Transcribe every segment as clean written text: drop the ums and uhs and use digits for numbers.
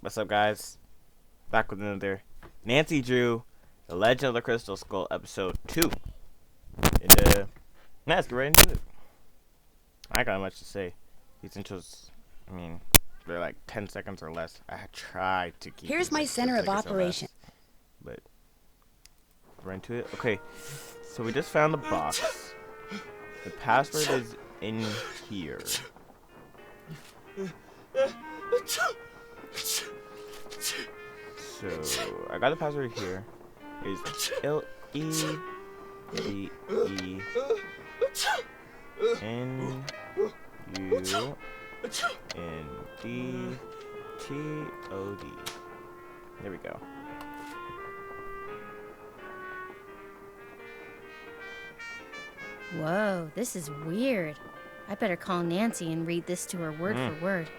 What's up, guys? Back with another Nancy Drew, The Legend of the Crystal Skull, episode 2. And, let's get right into it. I got much to say. These intros, they're like 10 seconds or less. I tried to keep Here's my like center of operation. But, right into it. Okay, so we just found the box. The password is in here. So I got the password here. It's LEDE NUNDTOD. There we go. Whoa, this is weird. I better call Nancy and read this to her word for word.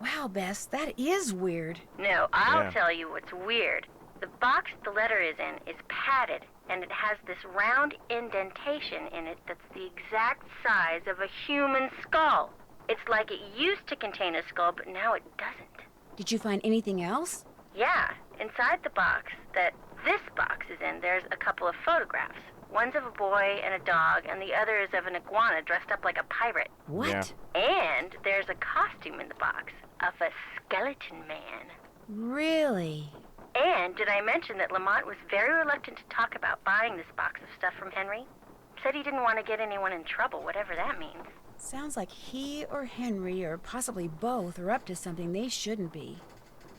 Wow, Bess, that is weird. No, I'll tell you what's weird. The box the letter is in is padded, and it has this round indentation in it that's the exact size of a human skull. It's like it used to contain a skull, but now it doesn't. Did you find anything else? Yeah, inside the box that this box is in, there's a couple of photographs. One's of a boy and a dog, and the other is of an iguana dressed up like a pirate. What? Yeah. And there's a costume in the box of a skeleton man. Really? And did I mention that Lamont was very reluctant to talk about buying this box of stuff from Henry? Said he didn't want to get anyone in trouble, whatever that means. Sounds like he or Henry, or possibly both, are up to something they shouldn't be.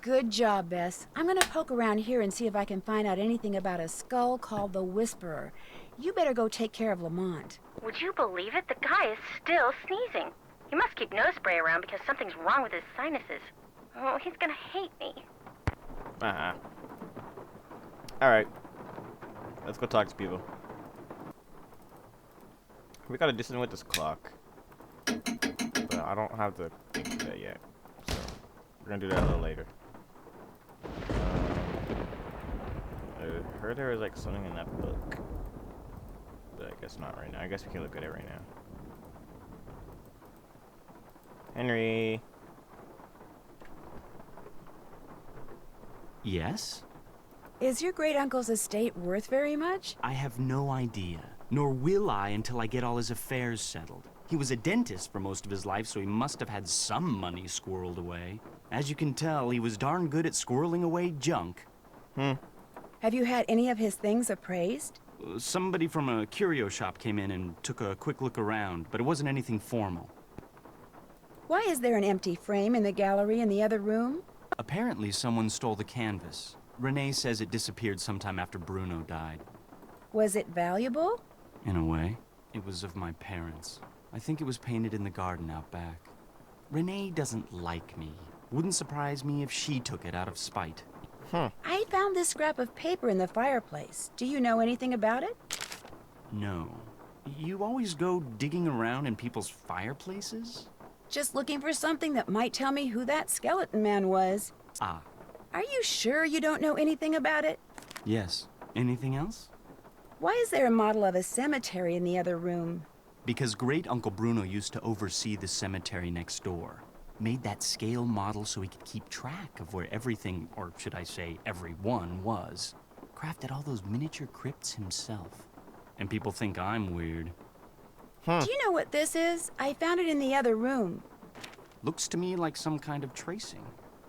Good job, Bess. I'm gonna poke around here and see if I can find out anything about a skull called the Whisperer. You better go take care of Lamont. Would you believe it? The guy is still sneezing. He must keep nose spray around because something's wrong with his sinuses. Oh, he's gonna hate me. Alright. Let's go talk to people. We gotta do something with this clock. But I don't have the thing for that yet. So, we're gonna do that a little later. I heard there was like something in that book. But I guess not right now. I guess we can look at it right now. Henry. Yes? Is your great-uncle's estate worth very much? I have no idea. Nor will I until I get all his affairs settled. He was a dentist for most of his life, so he must have had some money squirreled away. As you can tell, he was darn good at squirreling away junk. Have you had any of his things appraised? Somebody from a curio shop came in and took a quick look around, but it wasn't anything formal. Why is there an empty frame in the gallery in the other room? Apparently, someone stole the canvas. Renee says it disappeared sometime after Bruno died. Was it valuable? In a way. It was of my parents. I think it was painted in the garden out back. Renee doesn't like me. Wouldn't surprise me if she took it out of spite. I found this scrap of paper in the fireplace. Do you know anything about it? No. You always go digging around in people's fireplaces? Just looking for something that might tell me who that skeleton man was. Ah, Are you sure you don't know anything about it? yes. Anything else? Why is there a model of a cemetery in the other room? Because Great Uncle Bruno used to oversee the cemetery next door. Made that scale model so he could keep track of where everything, or should I say everyone, was. Crafted all those miniature crypts himself. And people think I'm weird. Do you know what this is? I found it in the other room. Looks to me like some kind of tracing.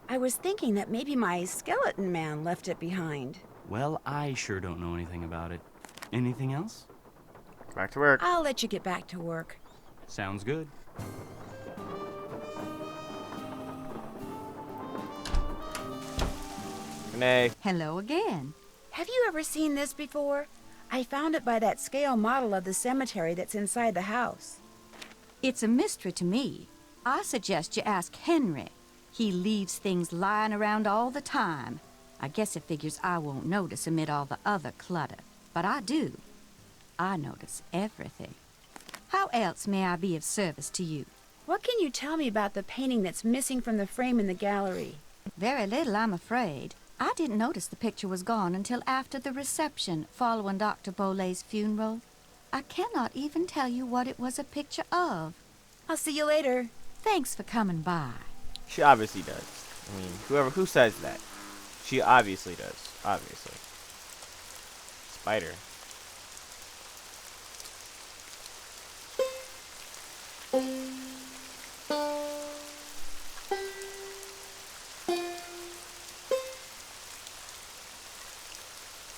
I was thinking that maybe my skeleton man left it behind. Well, I sure don't know anything about it. Anything else? Back to work. I'll let you get back to work. Sounds good. Renee. Hello again. Have you ever seen this before? I found it by that scale model of the cemetery that's inside the house. It's a mystery to me. I suggest you ask Henry. He leaves things lying around all the time. I guess it figures I won't notice amid all the other clutter. But I do. I notice everything. How else may I be of service to you? What can you tell me about the painting that's missing from the frame in the gallery? Very little, I'm afraid. I didn't notice the picture was gone until after the reception following Dr. Bolet's funeral. I cannot even tell you what it was a picture of. I'll see you later. Thanks for coming by. She obviously does. I mean, who says that? She obviously does. Obviously. Spider.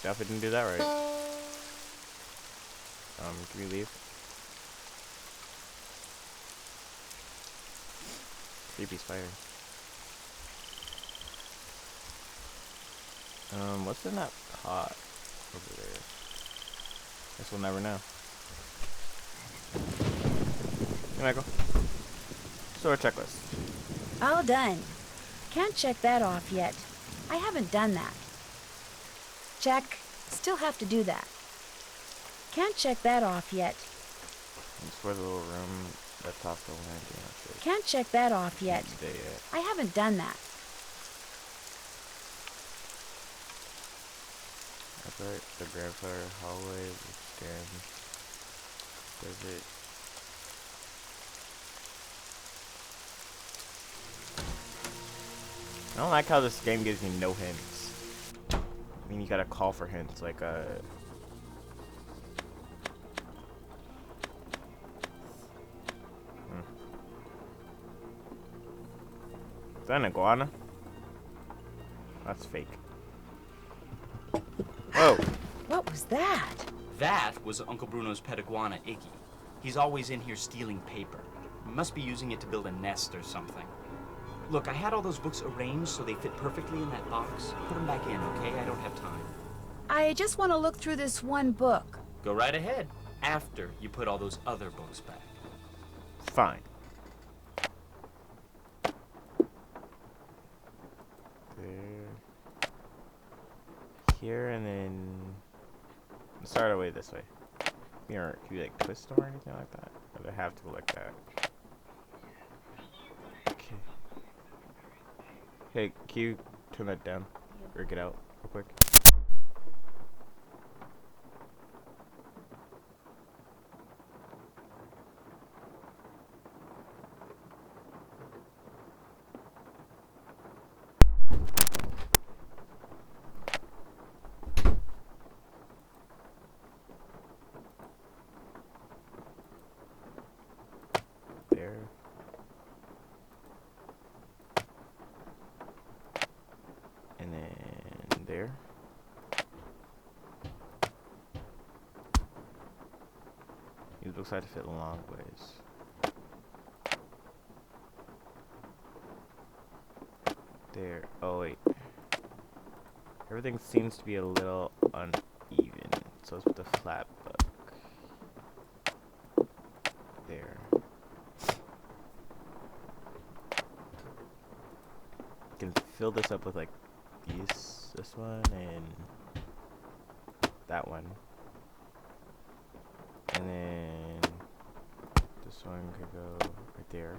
Definitely didn't do that right. Can we leave? Creepy spider. What's in that pot over there? Guess we'll never know. Hey, Michael. Store checklist. All done. Can't check that off yet. I haven't done that. Check. Still have to do that. Can't check that off yet. Explore the little room that's off the landing. Can't check that off yet. Yet. I haven't done that. The grandfather hallway, stand. Does it? I don't like how this game gives me no hints. I mean, you gotta call for hints, like Is that an iguana? That's fake. Whoa. What was that? That was Uncle Bruno's pet iguana, Iggy. He's always in here stealing paper. Must be using it to build a nest or something. Look, I had all those books arranged so they fit perfectly in that box. Put them back in, okay? I don't have time. I just want to look through this one book. Go right ahead, after you put all those other books back. Fine. There. Here and then start away this way. Here, can you like twist them or anything like that? Or do I have to go like that? Okay. Hey, can you turn that down? Or get out real quick? There. And then there. These books have to fit long ways. There. Oh wait. Everything seems to be a little uneven. So it's with the flat book. There. Can fill this up with like this one and that one, and then this one could go right there,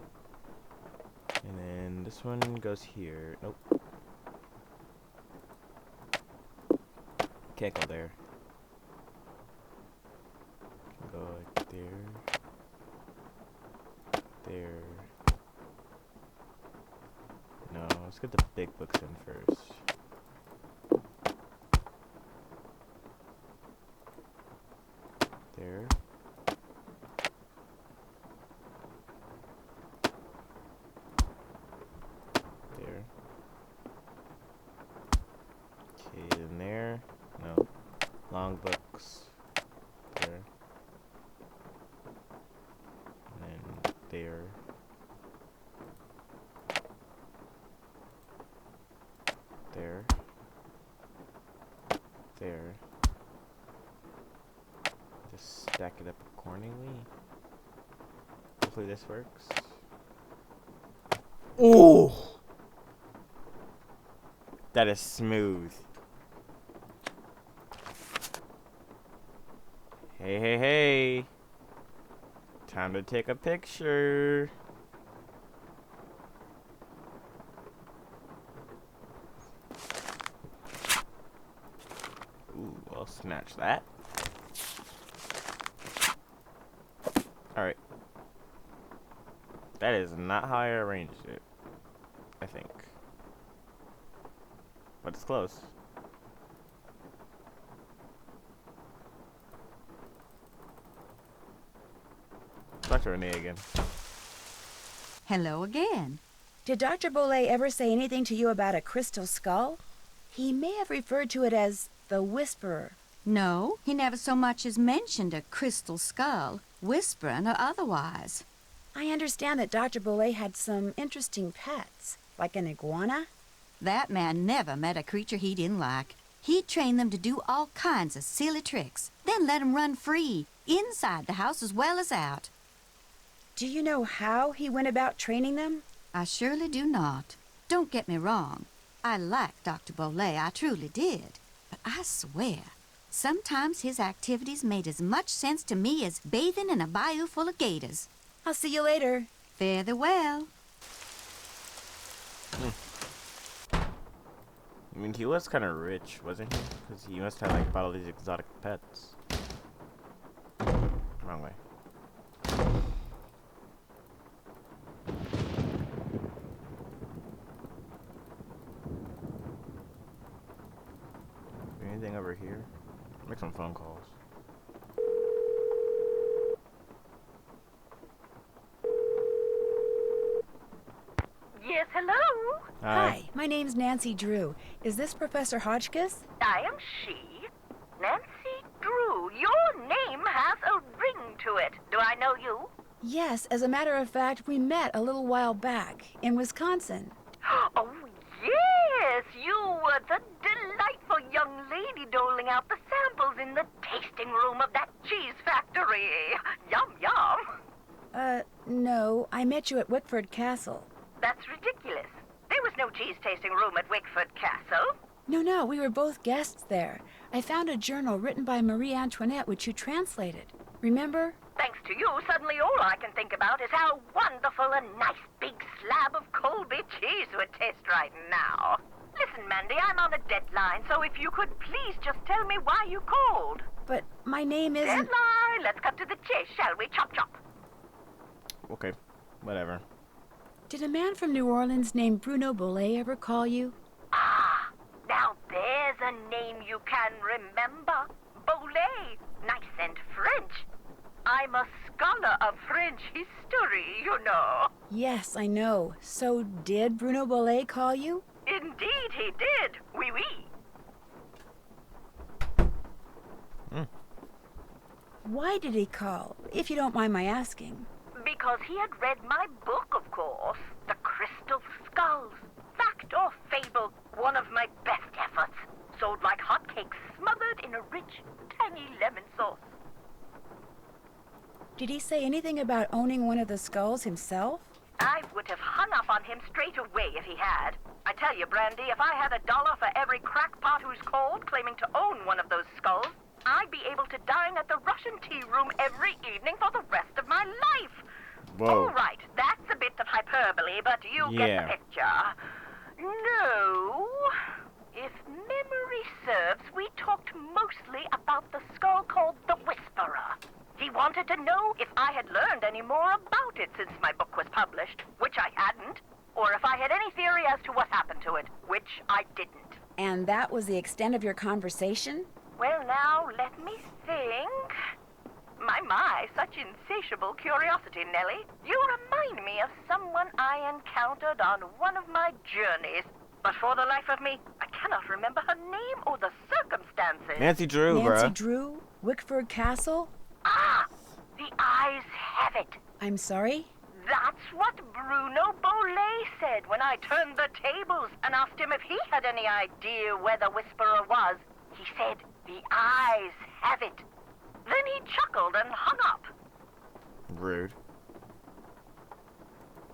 and then this one goes here. Nope, can't go there. Can go like there, there. No, let's get the big books in first. There. There. Okay, in there. No. Long books. There. And then there. There. There. Just stack it up accordingly. Hopefully this works. Ooh! That is smooth. Hey, hey, hey. Time to take a picture. Ooh, I'll snatch that. Alright. That is not how I arranged it. I think. But it's close. Talk to Renee again. Hello again. Did Dr. Bolet ever say anything to you about a crystal skull? He may have referred to it as the Whisperer. No, he never so much as mentioned a crystal skull, whispering or otherwise. I understand that Dr. Bolet had some interesting pets, like an iguana. That man never met a creature he didn't like. He'd train them to do all kinds of silly tricks, then let 'em run free, inside the house as well as out. Do you know how he went about training them? I surely do not. Don't get me wrong. I like Dr. Bolet, I truly did. But I swear, sometimes his activities made as much sense to me as bathing in a bayou full of gators. I'll see you later. Fare thee well. I mean, he was kind of rich, wasn't he? Because he must have like bought all these exotic pets. Wrong way. Anything over here? Make some phone calls. Yes, hello? Hi, my name's Nancy Drew. Is this Professor Hotchkiss? I am she. Nancy Drew. Your name has a ring to it. Do I know you? Yes, as a matter of fact, we met a little while back in Wisconsin. Oh, yes. You were the delightful young lady doling out the samples in the tasting room of that cheese factory. Yum, yum. No, I met you at Wickford Castle. That's ridiculous. There was no cheese tasting room at Wickford Castle. No, we were both guests there. I found a journal written by Marie Antoinette which you translated. Remember? Thanks to you, suddenly all I can think about is how wonderful a nice big slab of Colby cheese would taste right now. Listen, Mandy, I'm on a deadline, so if you could please just tell me why you called. But my name isn't... Deadline! Let's cut to the chase, shall we? Chop, chop. Okay, whatever. Did a man from New Orleans named Bruno Bolet ever call you? Ah, now there's a name you can remember. Bolet. Nice and French. I'm a scholar of French history, you know. Yes, I know. So did Bruno Bolet call you? Indeed he did. Oui, oui. Why did he call, if you don't mind my asking? Because he had read my book, of course. The Crystal Skulls. Fact or fable, one of my best efforts. Sold like hotcakes, smothered in a rich, tangy lemon sauce. Did he say anything about owning one of the skulls himself? I would have hung up on him straight away if he had. I tell you, Brandy, if I had $1 for every crackpot who's called claiming to own one of those skulls, I'd be able to dine at the Russian tea room every evening for the rest of my life. Whoa. All right, that's a bit of hyperbole, but you get the picture. No. If memory serves, we talked mostly about the skull called the Whisperer. He wanted to know if I had learned any more about it since my book was published, which I hadn't, or if I had any theory as to what happened to it, which I didn't. And that was the extent of your conversation? Well, now, let me think. My, such insatiable curiosity, Nellie. You remind me of someone I encountered on one of my journeys. But for the life of me, I cannot remember her name or the circumstances. Nancy Drew, Nancy bruh. Drew? Wickford Castle? Ah, the eyes have it. I'm sorry? That's what Bruno Bolet said when I turned the tables and asked him if he had any idea where the Whisperer was. He said, the eyes have it. Then he chuckled and hung up. Rude.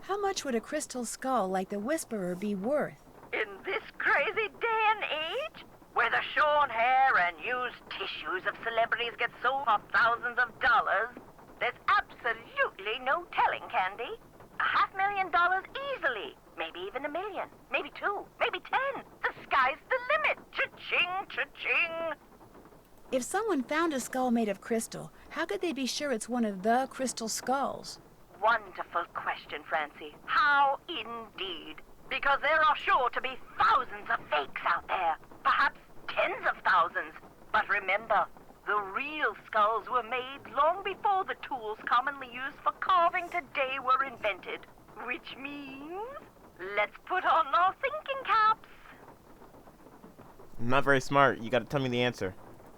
How much would a crystal skull like the Whisperer be worth? In this crazy day and age, where the shorn hair and used tissues of celebrities get sold for thousands of dollars, there's absolutely no telling, Candy. $500,000 easily. Maybe even $1 million. Maybe 2. Maybe 10. The sky's the limit. Cha-ching, cha-ching. If someone found a skull made of crystal, how could they be sure it's one of the crystal skulls? Wonderful question, Francie. How indeed? Because because there are sure to be thousands of fakes out there, perhaps tens of thousands. But remember, the real skulls were made long before the tools commonly used for carving today were invented, which means let's put on our thinking caps. I'm not very smart. You gotta tell me the answer.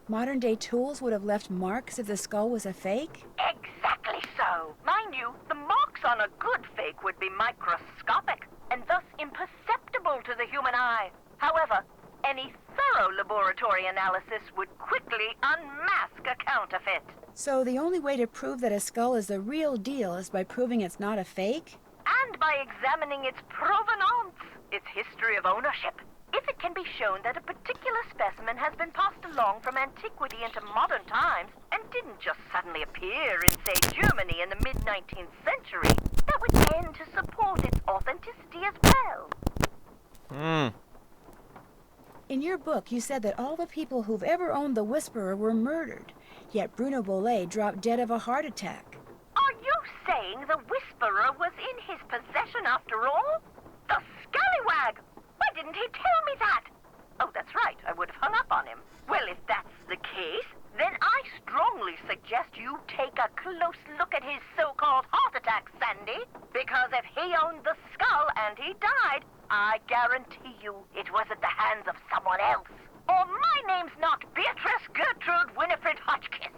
Modern-day tools would have left marks if the skull was a fake? Exactly so. Mind you, the marks on a good fake would be microscopic and thus imperceptible to the human eye. However, any thorough laboratory analysis would quickly unmask a counterfeit. So the only way to prove that a skull is the real deal is by proving it's not a fake? And by examining its provenance, its history of ownership. If it can be shown that a particular specimen has been passed along from antiquity into modern times and didn't just suddenly appear in, say, Germany in the mid-19th century, that would tend to support its authenticity as well. In your book, you said that all the people who've ever owned the Whisperer were murdered, yet Bruno Bollet dropped dead of a heart attack. Are you saying the Whisperer was in his possession after all? The scallywag! Why didn't he tell me that? Oh, that's right, I would have hung up on him. Well, if that's the case, then I strongly suggest you take a close look at his so-called heart attack, Sandy. Because if he owned the skull and he died, I guarantee you it was at the hands of someone else. Or my name's not Beatrice Gertrude Winifred Hotchkiss.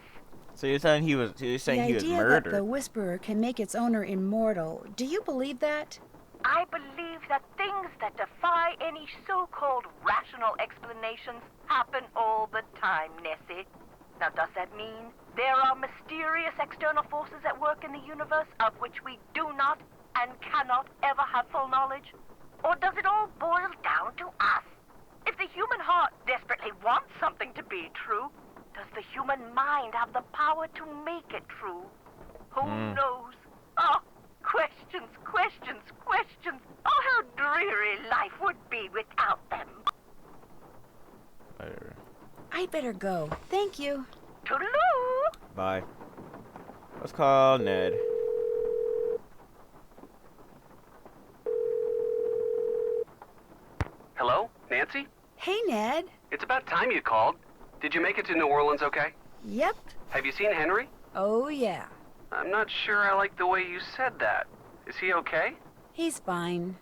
So you're saying he was The murdered? idea that the Whisperer can make its owner immortal, do you believe that? I believe that things that defy any so-called rational explanations happen all the time, Nessie. Now, does that mean there are mysterious external forces at work in the universe of which we do not and cannot ever have full knowledge? Or does it all boil down to us? If the human heart desperately wants something to be true, does the human mind have the power to make it true? Who knows? Oh, questions, questions, questions. Oh, how dreary life would be without them. I'd better go. Thank you. Toodaloo! Bye. Let's call Ned. Hello, Nancy? Hey, Ned. It's about time you called. Did you make it to New Orleans okay? Yep. Have you seen Henry? Oh, yeah. I'm not sure I like the way you said that. Is he okay? He's fine.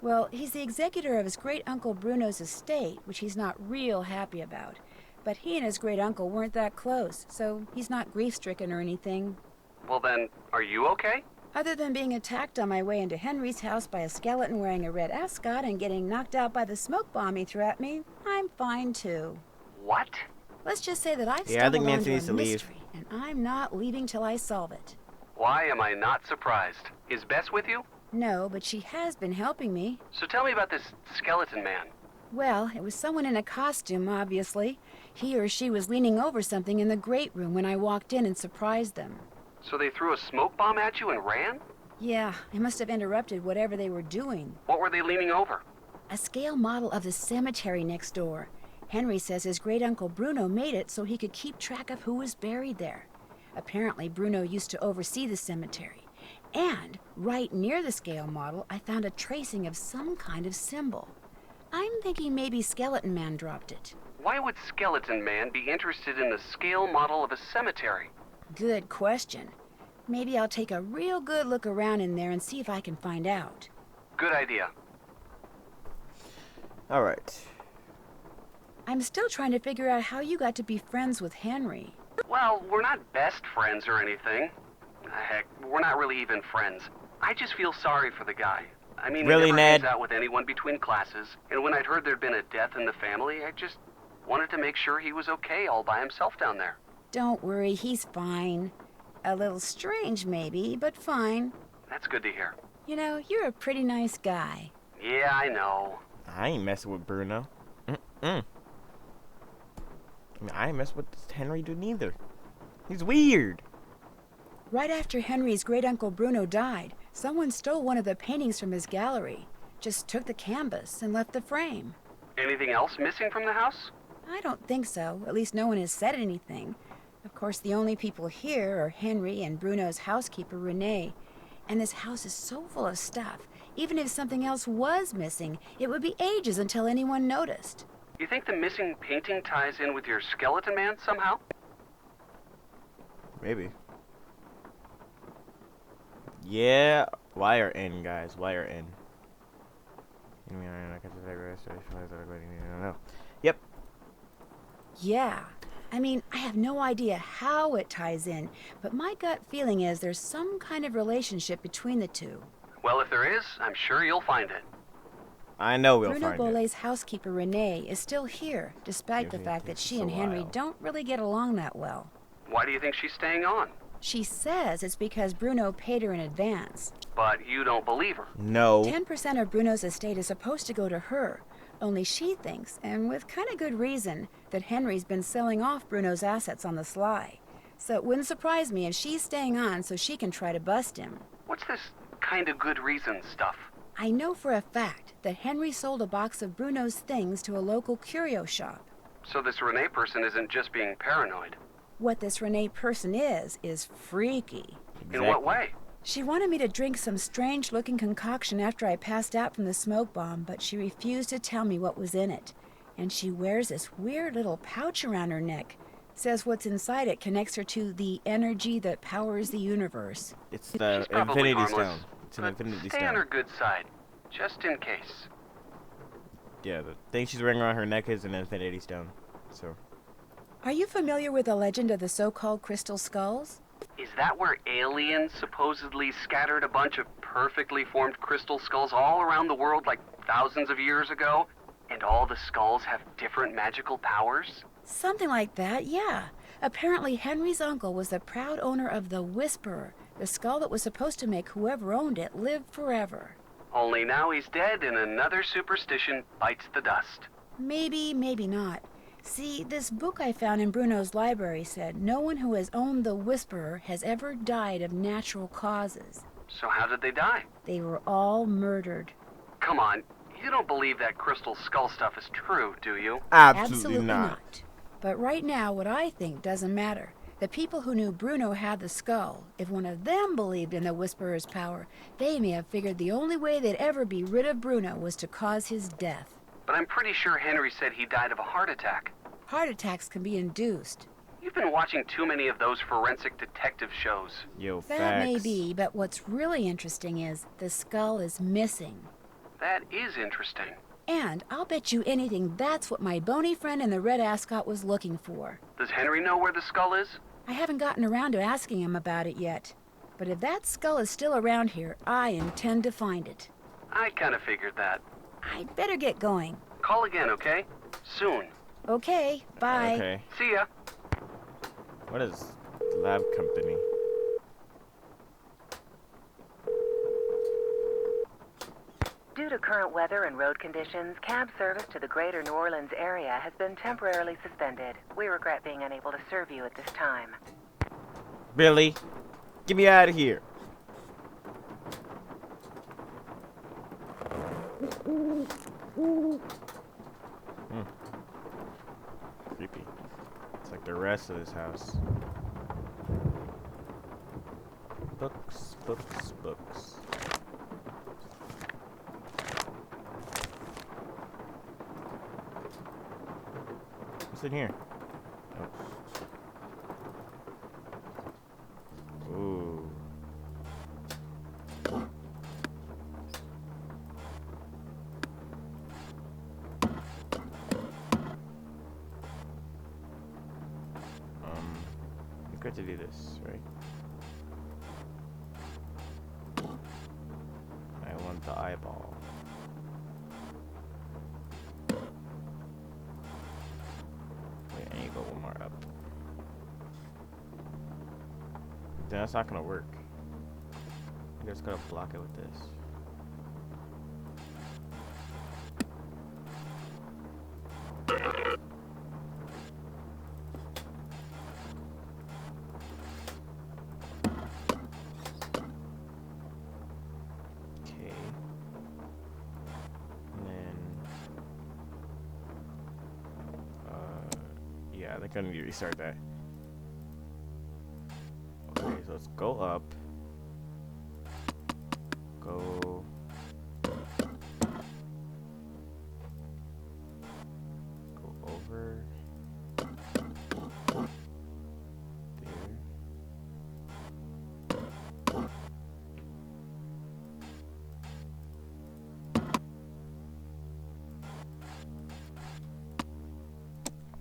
Well, he's the executor of his great-uncle Bruno's estate, which he's not real happy about. But he and his great-uncle weren't that close, so he's not grief-stricken or anything. Well then, are you okay? Other than being attacked on my way into Henry's house by a skeleton wearing a red ascot and getting knocked out by the smoke bomb he threw at me, I'm fine too. What? Let's just say that I've Yeah, I think stumbled Nancy onto needs a to leave. mystery, and I'm not leaving till I solve it. Why am I not surprised? Is Bess with you? No, but she has been helping me. So tell me about this skeleton man. Well, it was someone in a costume, obviously. He or she was leaning over something in the great room when I walked in and surprised them. So they threw a smoke bomb at you and ran? Yeah, I must have interrupted whatever they were doing. What were they leaning over? A scale model of the cemetery next door. Henry says his great-uncle Bruno made it so he could keep track of who was buried there. Apparently, Bruno used to oversee the cemetery. And right near the scale model, I found a tracing of some kind of symbol. I'm thinking maybe Skeleton Man dropped it. Why would Skeleton Man be interested in the scale model of a cemetery? Good question. Maybe I'll take a real good look around in there and see if I can find out. Good idea. Alright. I'm still trying to figure out how you got to be friends with Henry. Well, we're not best friends or anything. Heck, we're not really even friends. I just feel sorry for the guy. I mean, Really, he never Ned? hangs out with anyone between classes, and when I'd heard there'd been a death in the family, I just wanted to make sure he was okay all by himself down there. Don't worry, he's fine. A little strange, maybe, but fine. That's good to hear. You know, you're a pretty nice guy. Yeah, I know. I ain't messing with Bruno. I mean, I ain't messing with this Henry dude neither. He's weird. Right after Henry's great-uncle Bruno died, someone stole one of the paintings from his gallery. Just took the canvas and left the frame. Anything else missing from the house? I don't think so. At least no one has said anything. Of course, the only people here are Henry and Bruno's housekeeper, Renee. And this house is so full of stuff, Even if something else was missing, it would be ages until anyone noticed. You think the missing painting ties in with your skeleton man somehow? Maybe. Yeah. Wire in, guys. Wire in. No. Yep. Yeah. I mean, I have no idea how it ties in, but my gut feeling is there's some kind of relationship between the two. Well, if there is, I'm sure you'll find it. I know we'll Bruno find it. Bolet's housekeeper, Renee, is still here, despite the Usually fact that takes she a and Henry while. don't really get along that well. Why do you think she's staying on? She says it's because Bruno paid her in advance. But you don't believe her. No. 10% of Bruno's estate is supposed to go to her. Only she thinks, and with kind of good reason, that Henry's been selling off Bruno's assets on the sly. So it wouldn't surprise me if she's staying on so she can try to bust him. What's this kind of good reason stuff? I know for a fact that Henry sold a box of Bruno's things to a local curio shop. So this Renee person isn't just being paranoid. What this Renee person is freaky. In what way? She wanted me to drink some strange-looking concoction after I passed out from the smoke bomb, but she refused to tell me what was in it. And she wears this weird little pouch around her neck. Says what's inside it connects her to the energy that powers the universe. It's the She's probably Infinity harmless, Stone. It's an but Infinity stay on her Stone. good side, just in case. Yeah, the thing she's wearing around her neck is an Infinity Stone. So, Are you familiar with the legend of the so-called crystal skulls? Is that where aliens supposedly scattered a bunch of perfectly formed crystal skulls all around the world like thousands of years ago? And all the skulls have different magical powers? Something like that, yeah. Apparently Henry's uncle was the proud owner of the Whisperer, the skull that was supposed to make whoever owned it live forever. Only now he's dead and another superstition bites the dust. Maybe, maybe not. See, this book I found in Bruno's library said no one who has owned the Whisperer has ever died of natural causes. So how did they die? They were all murdered. Come on, you don't believe that crystal skull stuff is true, do you? absolutely not. But right now, what I think doesn't matter. The people who knew Bruno had the skull, if one of them believed in the Whisperer's power, they may have figured the only way they'd ever be rid of Bruno was to cause his death. But I'm pretty sure Henry said he died of a heart attack. Heart attacks can be induced. You've been watching too many of those forensic detective shows. Yo, That may facts. be, but what's really interesting is the skull is missing. That is interesting. And I'll bet you anything that's what my bony friend in the red ascot was looking for. Does Henry know where the skull is? I haven't gotten around to asking him about it yet. But if that skull is still around here, I intend to find it. I kind of figured that. I'd better get going. Call again, okay? Soon. Okay, bye. Okay. See ya. What is lab company? Due to current weather and road conditions, cab service to the greater New Orleans area has been temporarily suspended. We regret being unable to serve you at this time. Billy, get me out of here. Creepy. It's like the rest of this house. Books, books, books. What's in here? Oh. Ooh. I'm good to do this, right? I want the eyeball. Wait, I need to go one more up. Then that's not gonna work. I just gotta block it with this. Okay. And then yeah, I think I need to restart that. Okay, so let's go up. Go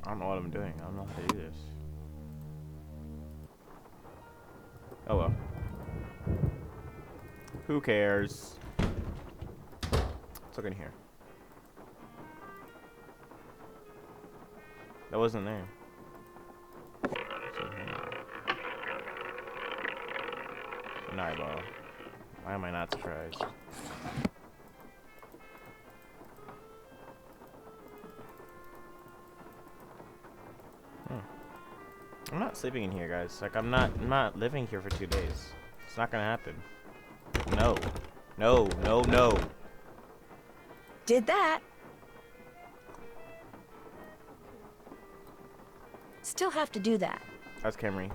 I don't know what I'm doing. I don't know how to do this. Oh well. Who cares? Let's look in here. That wasn't there. An eyeball. Why am I not surprised? I'm not sleeping in here, guys. Like, I'm not living here for 2 days. It's not gonna happen. No. No, no, no. Did that. Still have to do that. That's Camry.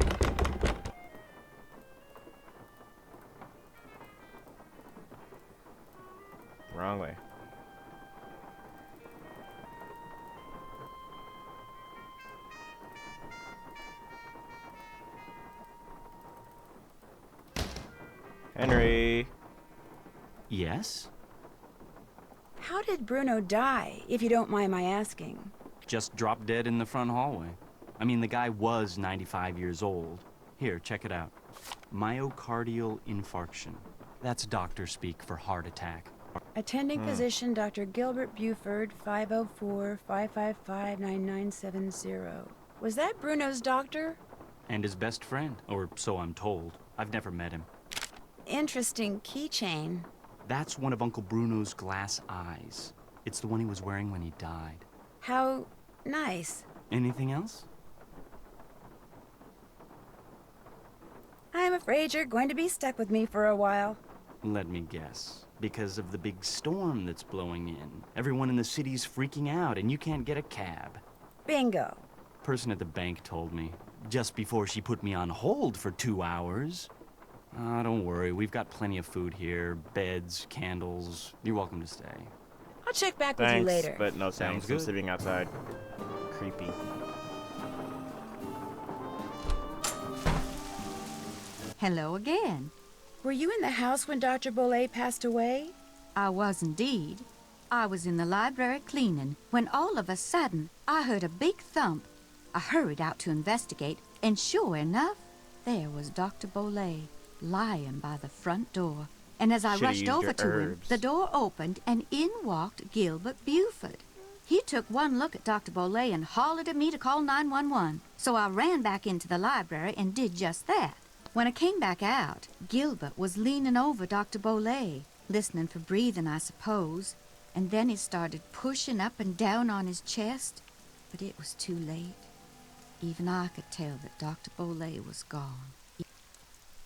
Wrong way. Henry. Yes? How did Bruno die, if you don't mind my asking? Just dropped dead in the front hallway. I mean, the guy was 95 years old. Here, check it out. Myocardial infarction. That's doctor speak for heart attack. Attending physician Dr. Gilbert Buford, 504-555-9970. Was that Bruno's doctor? And his best friend, or so I'm told. I've never met him. Interesting keychain. That's one of Uncle Bruno's glass eyes. It's the one he was wearing when he died. How nice. Anything else? I'm afraid you're going to be stuck with me for a while. Let me guess. Because of the big storm that's blowing in. Everyone in the city's freaking out and you can't get a cab. Bingo. Person at the bank told me. Just before she put me on hold for 2 hours. Don't worry, we've got plenty of food here. Beds, candles. You're welcome to stay. I'll check back with Thanks, you later. but no Sounds thanks. I'm good. sleeping outside. Creepy. Hello again. Were you in the house when Dr. Bolet passed away? I was indeed. I was in the library cleaning when all of a sudden I heard a big thump. I hurried out to investigate, and sure enough, there was Dr. Bolet lying by the front door. And as I Shoulda rushed used over your to him, herbs. the door opened and in walked Gilbert Buford. He took one look at Dr. Bolet and hollered at me to call 911. So I ran back into the library and did just that. When I came back out, Gilbert was leaning over Dr. Bolet, listening for breathing, I suppose. And then he started pushing up and down on his chest. But it was too late. Even I could tell that Dr. Bolet was gone.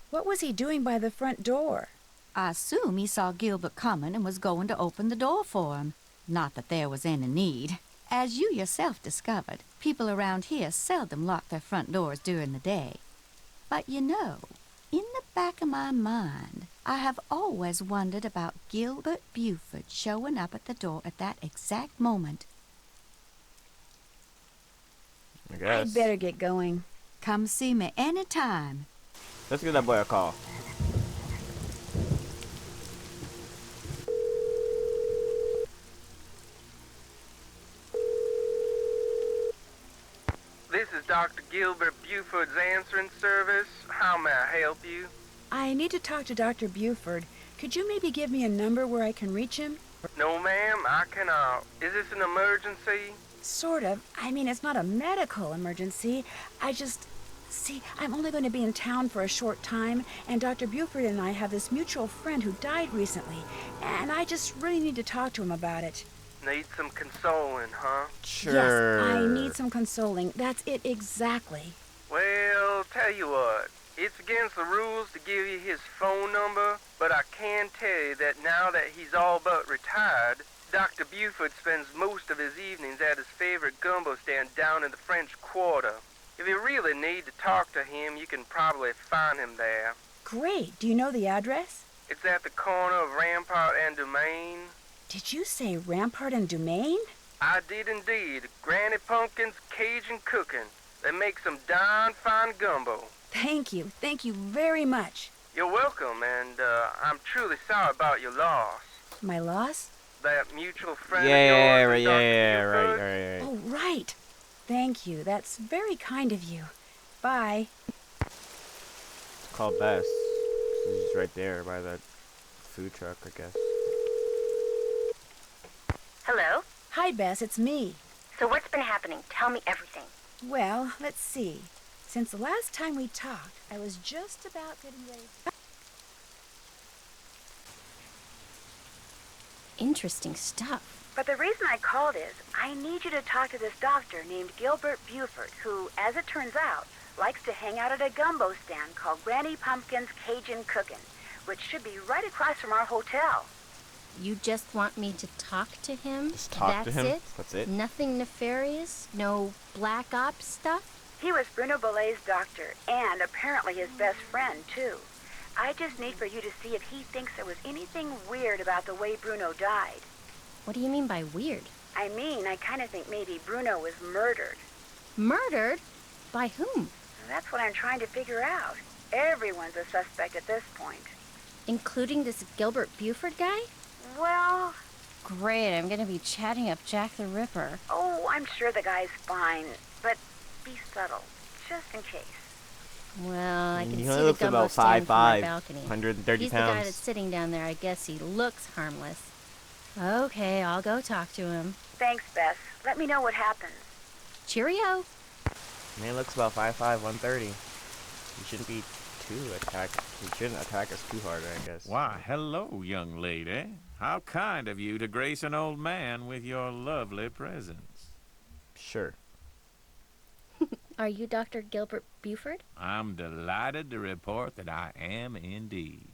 What was he doing by the front door? I assume he saw Gilbert coming and was going to open the door for him. Not that there was any need. As you yourself discovered, people around here seldom lock their front doors during the day. But you know, in the back of my mind, I have always wondered about Gilbert Buford showing up at the door at that exact moment. I guess. I'd better get going. Come see me anytime. Let's give that boy a call. This is Dr. Gilbert Buford's answering service. How may I help you? I need to talk to Dr. Buford. Could you maybe give me a number where I can reach him? No, ma'am, I cannot. Is this an emergency? Sort of. I mean, it's not a medical emergency. See, I'm only going to be in town for a short time, and Dr. Buford and I have this mutual friend who died recently, and I just really need to talk to him about it. Need some consoling, huh? Sure. Yes, I need some consoling. That's it exactly. Well, tell you what. It's against the rules to give you his phone number, but I can tell you that now that he's all but retired, Dr. Buford spends most of his evenings at his favorite gumbo stand down in the French Quarter. If you really need to talk to him, you can probably find him there. Great. Do you know the address? It's at the corner of Rampart and Domain. Did you say Rampart and Domain? I did indeed. Granny Pumpkin's Cajun cooking. They make some darn fine gumbo. Thank you. Thank you very much. You're welcome, and I'm truly sorry about your loss. My loss? That mutual friend Yeah, of right, yours, yeah, Dr. right, Buford? right. Oh, right. Thank you. That's very kind of you. Bye. Call Bess. She's right there by that food truck, I guess. Hello? Hi, Bess. It's me. So what's been happening? Tell me everything. Well, let's see. Since the last time we talked, I was just about getting ready. Interesting stuff. But the reason I called is, I need you to talk to this doctor named Gilbert Buford, who, as it turns out, likes to hang out at a gumbo stand called Granny Pumpkin's Cajun Cookin', which should be right across from our hotel. You just want me to talk to him? Just talk to him? That's it? That's it? Nothing nefarious? No black ops stuff? He was Bruno Bolet's doctor, and apparently his best friend, too. I just need for you to see if he thinks there was anything weird about the way Bruno died. What do you mean by weird? I mean, I kind of think maybe Bruno was murdered. Murdered? By whom? That's what I'm trying to figure out. Everyone's a suspect at this point. Including this Gilbert Buford guy? Well, Great, I'm gonna be chatting up Jack the Ripper. oh, I'm sure the guy's fine, but be subtle, just in case. Well, I can He see only the looks gumbo about stand from my 5'5", balcony. 130 He's the guy pounds. that's sitting down there. I guess he looks harmless. Okay, I'll go talk to him. Thanks, Bess. Let me know what happens. Cheerio. Man looks about 5'5", 130. He shouldn't be too attacked. He shouldn't attack us too hard, I guess. Why, hello, young lady. How kind of you to grace an old man with your lovely presence. Sure. Are you Dr. Gilbert Buford? I'm delighted to report that I am indeed.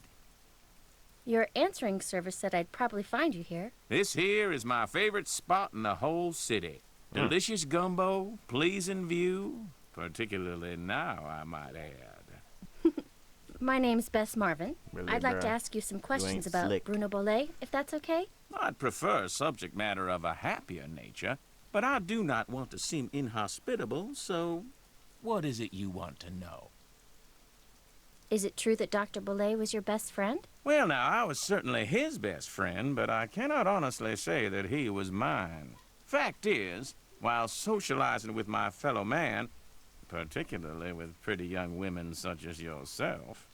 Your answering service said I'd probably find you here. This here is my favorite spot in the whole city. Delicious gumbo, pleasing view, particularly now, I might add. My name's Bess Marvin. Really, I'd like to bruh? ask you some questions ain't about slick. Bruno Bolet, if that's okay. I'd prefer subject matter of a happier nature, but I do not want to seem inhospitable, so what is it you want to know? Is it true that Dr. Bolet was your best friend? Well, now, I was certainly his best friend, but I cannot honestly say that he was mine. Fact is, while socializing with my fellow man, particularly with pretty young women such as yourself,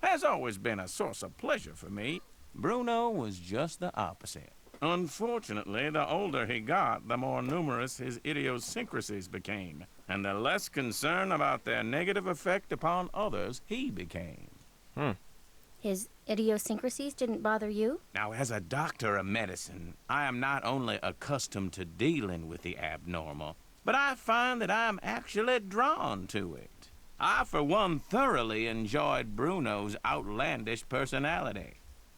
has always been a source of pleasure for me, Bruno was just the opposite. Unfortunately, the older he got, the more numerous his idiosyncrasies became, and the less concern about their negative effect upon others he became. His idiosyncrasies didn't bother you? Now, as a doctor of medicine, I am not only accustomed to dealing with the abnormal, but I find that I'm actually drawn to it. I, for one, thoroughly enjoyed Bruno's outlandish personality,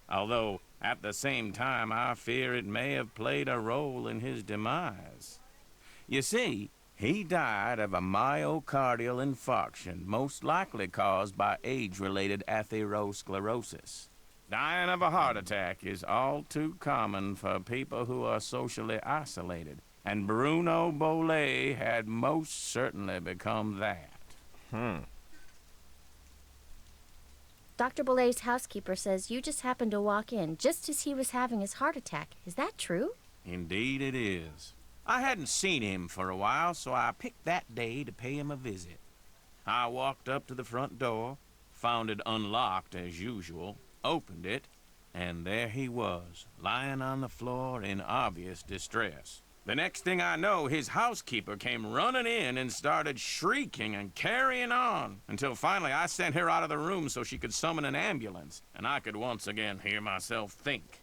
although at the same time I fear it may have played a role in his demise. You see, he died of a myocardial infarction, most likely caused by age-related atherosclerosis. Dying of a heart attack is all too common for people who are socially isolated, and Bruno Bolet had most certainly become that. Dr. Bolet's housekeeper says you just happened to walk in just as he was having his heart attack. Is that true? Indeed it is. I hadn't seen him for a while, so I picked that day to pay him a visit. I walked up to the front door, found it unlocked as usual, opened it, and there he was, lying on the floor in obvious distress. The next thing I know, his housekeeper came running in and started shrieking and carrying on, until finally I sent her out of the room so she could summon an ambulance, and I could once again hear myself think.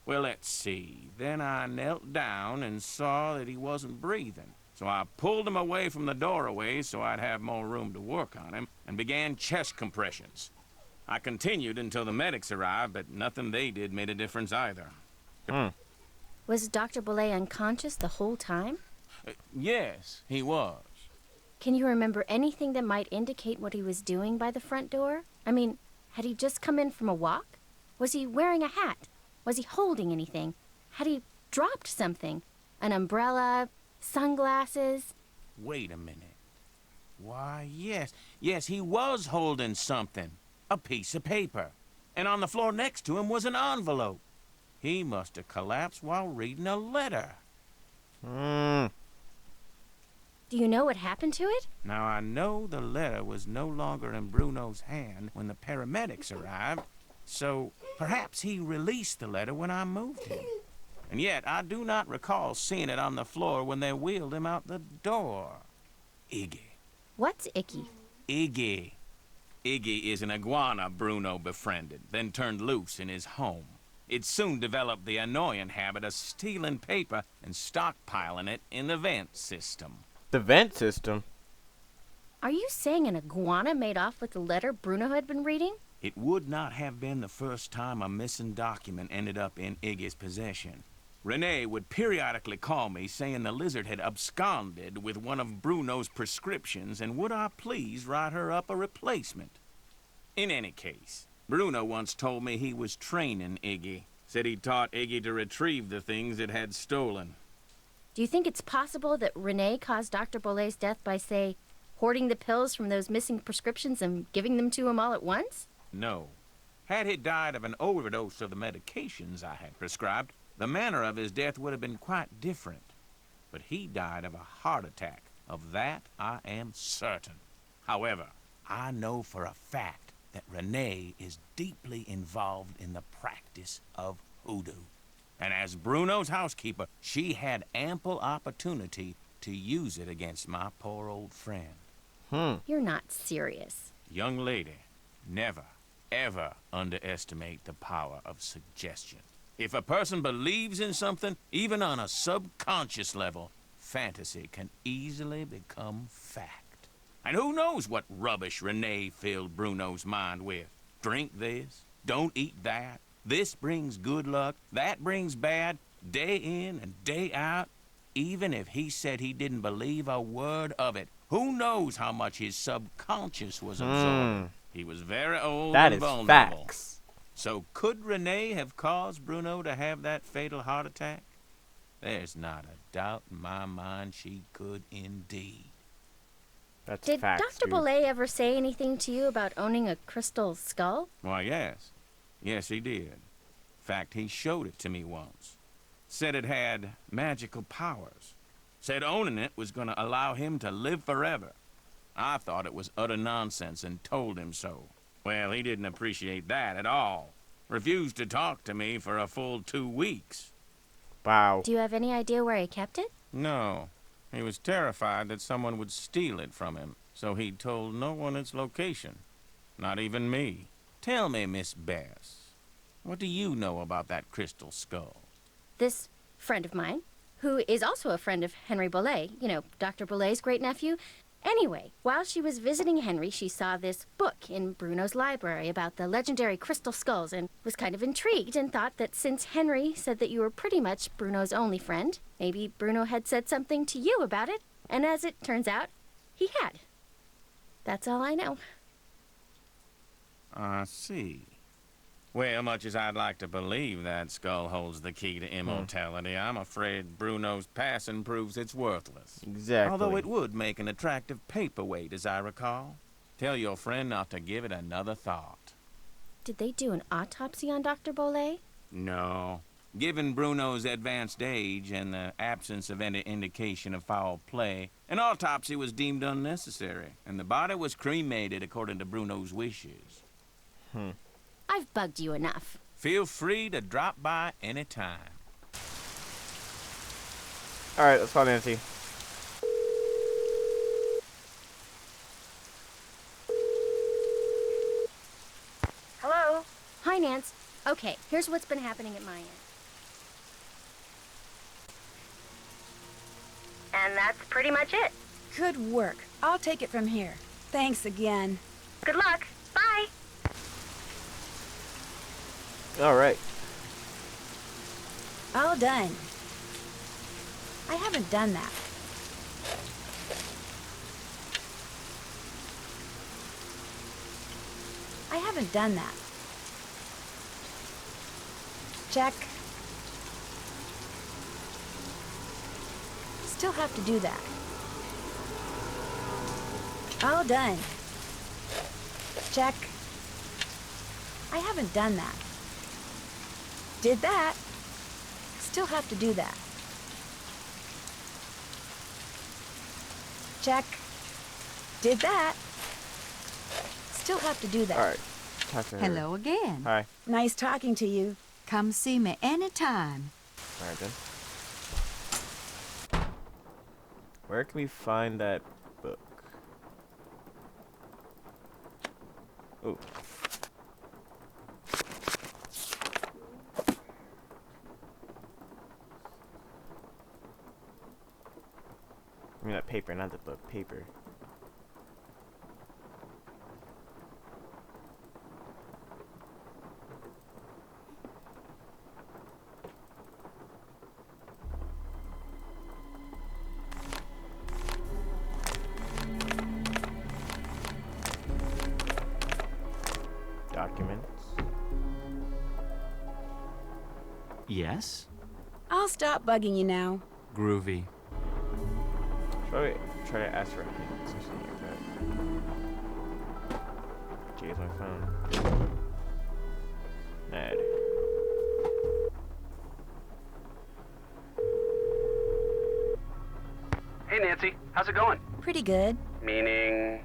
Well, let's see. Then I knelt down and saw that he wasn't breathing. So I pulled him away from the doorway so I'd have more room to work on him and began chest compressions. I continued until the medics arrived, but nothing they did made a difference either. Was Dr. Bolet unconscious the whole time? Yes, he was. Can you remember anything that might indicate what he was doing by the front door? I mean, had he just come in from a walk? Was he wearing a hat? Was he holding anything? Had he dropped something? An umbrella? Sunglasses? Wait a minute. Why, yes. Yes, he was holding something. A piece of paper. And on the floor next to him was an envelope. He must have collapsed while reading a letter. Do you know what happened to it? Now, I know the letter was no longer in Bruno's hand when the paramedics arrived, so perhaps he released the letter when I moved him. And yet, I do not recall seeing it on the floor when they wheeled him out the door. Iggy. What's icky? Iggy. Iggy is an iguana Bruno befriended, then turned loose in his home. It soon developed the annoying habit of stealing paper and stockpiling it in the vent system. The vent system? Are you saying an iguana made off with the letter Bruno had been reading? It would not have been the first time a missing document ended up in Iggy's possession. Renee would periodically call me saying the lizard had absconded with one of Bruno's prescriptions and would I please write her up a replacement. In any case, Bruno once told me he was training Iggy. Said he taught Iggy to retrieve the things it had stolen. Do you think it's possible that Renee caused Dr. Bolet's death by, say, hoarding the pills from those missing prescriptions and giving them to him all at once? No. Had he died of an overdose of the medications I had prescribed, the manner of his death would have been quite different. But he died of a heart attack. Of that I am certain. However, I know for a fact that Renee is deeply involved in the practice of hoodoo. And as Bruno's housekeeper, she had ample opportunity to use it against my poor old friend. You're not serious. Young lady, never, ever underestimate the power of suggestion. If a person believes in something, even on a subconscious level, fantasy can easily become fact. And who knows what rubbish Renee filled Bruno's mind with? Drink this, don't eat that. This brings good luck, that brings bad, day in and day out. Even if he said he didn't believe a word of it, who knows how much his subconscious was absorbing? He was very old That and is vulnerable. facts. So could Renee have caused Bruno to have that fatal heart attack? There's not a doubt in my mind she could indeed. That's Did facts, Dr. dude. Bolet ever say anything to you about owning a crystal skull? Why, yes. Yes, he did. In fact, he showed it to me once. Said it had magical powers. Said owning it was going to allow him to live forever. I thought it was utter nonsense and told him so. Well, he didn't appreciate that at all. Refused to talk to me for a full 2 weeks. Wow. Do you have any idea where he kept it? No. He was terrified that someone would steal it from him, so he told no one its location. Not even me. Tell me, Miss Bess, what do you know about that crystal skull? This friend of mine, who is also a friend of Henry Bolet, you know, Dr. Bolet's great-nephew. Anyway, while she was visiting Henry, she saw this book in Bruno's library about the legendary crystal skulls and was kind of intrigued and thought that since Henry said that you were pretty much Bruno's only friend, maybe Bruno had said something to you about it, and as it turns out, he had. That's all I know. I see. Well, much as I'd like to believe that skull holds the key to immortality, I'm afraid Bruno's passing proves it's worthless. Exactly. Although it would make an attractive paperweight, as I recall. Tell your friend not to give it another thought. Did they do an autopsy on Dr. Bolet? No. Given Bruno's advanced age and the absence of any indication of foul play, an autopsy was deemed unnecessary, and the body was cremated according to Bruno's wishes. I've bugged you enough. Feel free to drop by any time. All right, let's call Nancy. Hello? Hi, Nance. Okay, here's what's been happening at my end. And that's pretty much it. Good work. I'll take it from here. Thanks again. Good luck. Bye. All right. All done. I haven't done that. I haven't done that. Check. Still have to do that. All done. Check. I haven't done that. Did that. Still have to do that. Check. Did that. Still have to do that. All right. Talk to her. Hello again. Hi. Nice talking to you. Come see me anytime. All right then. Where can we find that book? Ooh. I mean that paper, not the book. Paper. Documents. Yes? I'll stop bugging you now. Groovy. Try to ask for hints or something like that. Jeez, my phone. Ned. Hey, Nancy. How's it going? Pretty good. Meaning...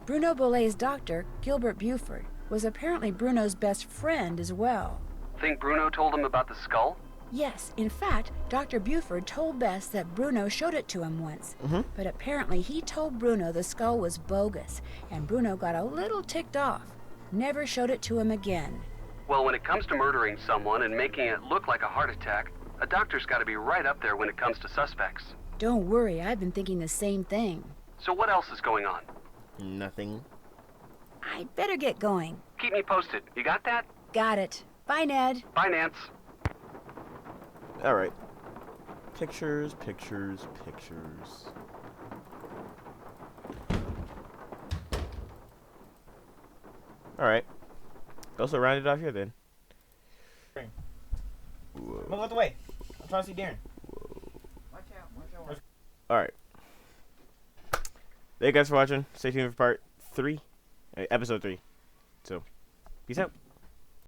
Bruno Bolet's doctor, Gilbert Buford, was apparently Bruno's best friend as well. Think Bruno told him about the skull? Yes, in fact, Dr. Buford told Bess that Bruno showed it to him once. But apparently he told Bruno the skull was bogus, and Bruno got a little ticked off. Never showed it to him again. Well, when it comes to murdering someone and making it look like a heart attack, a doctor's got to be right up there when it comes to suspects. Don't worry, I've been thinking the same thing. So what else is going on? Nothing. I'd better get going. Keep me posted. You got that? Got it. Bye, Ned. Bye, Nance. Alright. Pictures, pictures, pictures. Alright. Also round it off here then. Move out the way. I'm trying to see Darren. Watch out. Alright. Thank you guys for watching. Stay tuned for part 3. Episode 3. So, peace out.